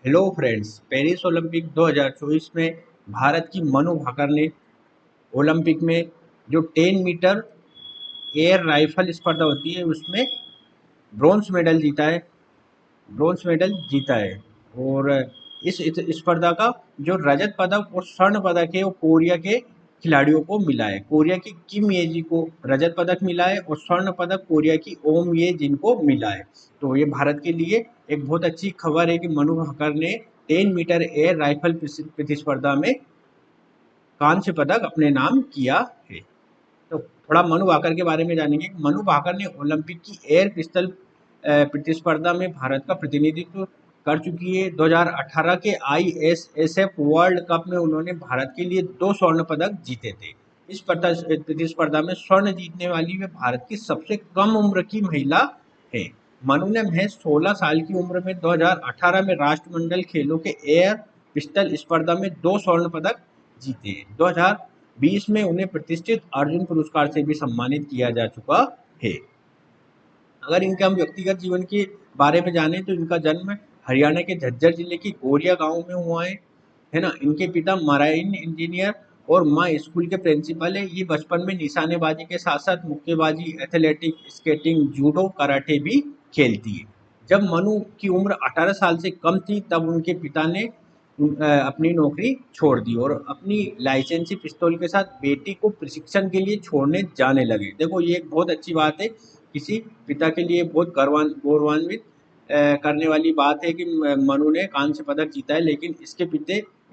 Hello friends, Paris Olympic 2024 में भारत की मनु भाकर ने ओलंपिक में जो 10 मीटर एयर राइफल स्पर्धा होती है उसमें ब्रॉन्ज मेडल जीता है। ब्रॉन्ज मेडल जीता है। और इस स्पर्धा का जो रजत पदक और स्वर्ण पदक है वो कोरिया के खिलाड़ियों को मिला है। कोरिया की किम ये जी को रजत पदक मिला है और स्वर्ण पदक कोरिया की ओम ये जिनको मिला है। तो ये भारत के लिए एक बहुत अच्छी खबर है कि मनु भाकर ने 10 मीटर एयर राइफल प्रतिस्पर्धा में कांस्य पदक अपने नाम किया है। तो थोड़ा मनु भाकर के बारे में जानेंगे। मनु भाकर ने ओलंपिक की एयर पिस्टल प्रतिस्पर्धा में भारत का प्रतिनिधित्व कर चुकी है। 2018 के ISSF वर्ल्ड कप में उन्होंने भारत के लिए 2 स्वर्ण पदक जीते थे। इस प्रतिस्पर्धा में स्वर्ण जीतने वाली वे भारत की सबसे कम उम्र की महिला है। मनु ने महज 16 साल की उम्र में 2018 में राष्ट्रमंडल खेलों के एयर पिस्टल स्पर्धा में 2 स्वर्ण पदक जीते। 2020 में उन्हें प्रतिष्ठित अर्जुन पुरस्कार से भी सम्मानित किया जा चुका है। अगर इनके हम व्यक्तिगत जीवन के बारे में जाने तो इनका जन्म हरियाणा के झज्जर जिले के गोरिया गांव में हुआ है ना। इनके पिता मराइन इंजीनियर और माँ स्कूल के प्रिंसिपल है। ये बचपन में निशानेबाजी के साथ साथ मुक्केबाजी, एथलेटिक, स्केटिंग, जूडो, कराटे भी खेलती है। जब मनु की उम्र 18 साल से कम थी तब उनके पिता ने अपनी नौकरी छोड़ दी और अपनी लाइसेंसी पिस्तौल के साथ बेटी को प्रशिक्षण के लिए छोड़ने जाने लगे। देखो ये एक बहुत अच्छी बात है, किसी पिता के लिए बहुत गौरवान्वित करने वाली बात है कि मनु ने कांस्य पदक जीता है। लेकिन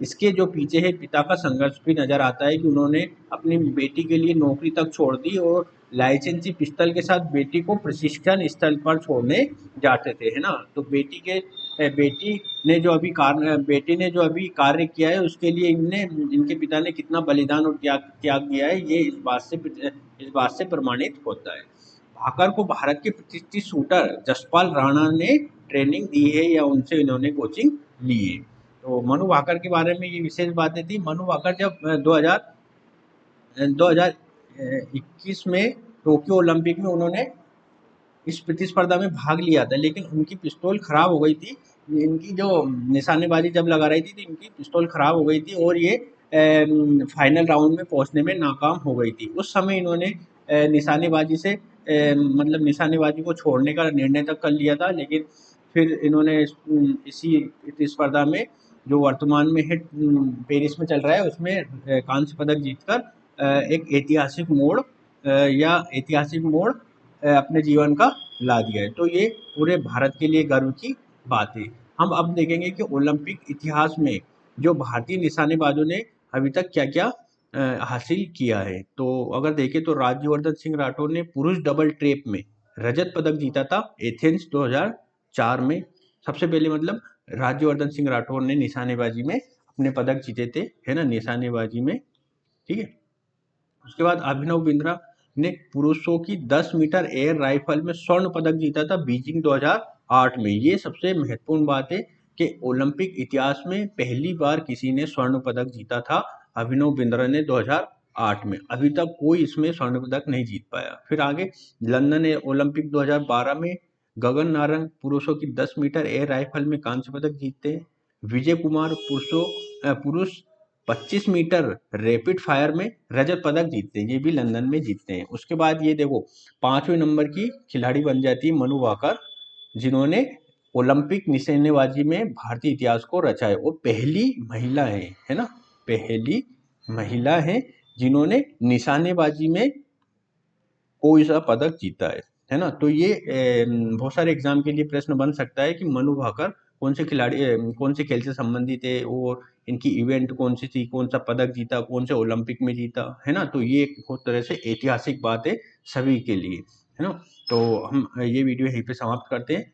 इसके जो पीछे है पिता का संघर्ष भी नजर आता है कि उन्होंने अपनी बेटी के लिए नौकरी तक छोड़ दी और लाइसेंसी पिस्तौल के साथ बेटी को प्रशिक्षण स्थल पर छोड़ने जाते थे, है ना। तो बेटी ने जो अभी कार्य किया है उसके लिए इनके पिता ने कितना बलिदान और त्याग त्याग दिया है, ये इस बात से प्रमाणित होता है। भाकर को भारत के प्रतिष्ठित शूटर जसपाल राणा ने ट्रेनिंग दी है या उनसे इन्होंने कोचिंग ली है। तो मनु भाकर के बारे में ये विशेष बातें थी। मनु भाकर जब 2021 में टोक्यो ओलंपिक में उन्होंने इस प्रतिस्पर्धा में भाग लिया था, लेकिन उनकी पिस्तौल खराब हो गई थी। इनकी जो निशानेबाजी जब लगा रही थी तो इनकी पिस्तौल खराब हो गई थी और ये फाइनल राउंड में पहुंचने में नाकाम हो गई थी। उस समय इन्होंने निशानेबाजी से मतलब निशानेबाजी को छोड़ने का निर्णय तक कर लिया था। लेकिन फिर इन्होंने इसी प्रतिस्पर्धा में जो वर्तमान में है पेरिस में चल रहा है उसमें कांस्य पदक जीतकर एक ऐतिहासिक मोड़ अपने जीवन का ला दिया है। तो ये पूरे भारत के लिए गर्व की बात है। हम अब देखेंगे कि ओलंपिक इतिहास में जो भारतीय निशानेबाजों ने अभी तक क्या-क्या हासिल किया है। तो अगर देखें तो राज्यवर्धन सिंह राठौर ने पुरुष डबल ट्रैप में रजत पदक जीता था एथेंस 2004 में। सबसे पहले मतलब राज्यवर्धन सिंह राठौर ने निशानेबाजी में अपने पदक जीते थे, है ना, निशानेबाजी में, ठीक है। उसके बाद अभिनव बिंद्रा ने पुरुषों की 10 मीटर एयर राइफल में स्वर्ण पदक जीता था बीजिंग 2008 में। ये सबसे महत्वपूर्ण बात है कि ओलंपिक इतिहास में पहली बार किसी ने स्वर्ण पदक जीता था, अभिनव बिंद्रा ने 2008 में। अभी तक कोई इसमें स्वर्ण पदक नहीं जीत पाया। फिर आगे लंदन ओलंपिक 2012 में गगन नारंग पुरुषों की 10 मीटर एयर राइफल में कांस्य पदक जीतते हैं। विजय कुमार पुरुष 25 मीटर रैपिड फायर में रजत पदक जीतते हैं, ये भी लंदन में जीतते हैं। उसके बाद ये देखो 5वें नंबर की खिलाड़ी बन जाती है मनु भाकर, जिन्होंने ओलंपिक निशानेबाजी में भारतीय इतिहास को रचा है। वो पहली महिला है ना, पहली महिला है जिन्होंने निशानेबाजी में कोई सा पदक जीता है ना। तो ये बहुत सारे एग्जाम के लिए प्रश्न बन सकता है कि मनु भाकर कौन से खेल से संबंधित है और इनकी इवेंट कौन सी थी, कौन सा पदक जीता, कौन से ओलंपिक में जीता, है ना। तो ये एक बहुत तरह से ऐतिहासिक बात है सभी के लिए, है ना। तो हम ये वीडियो यहीं पे समाप्त करते हैं।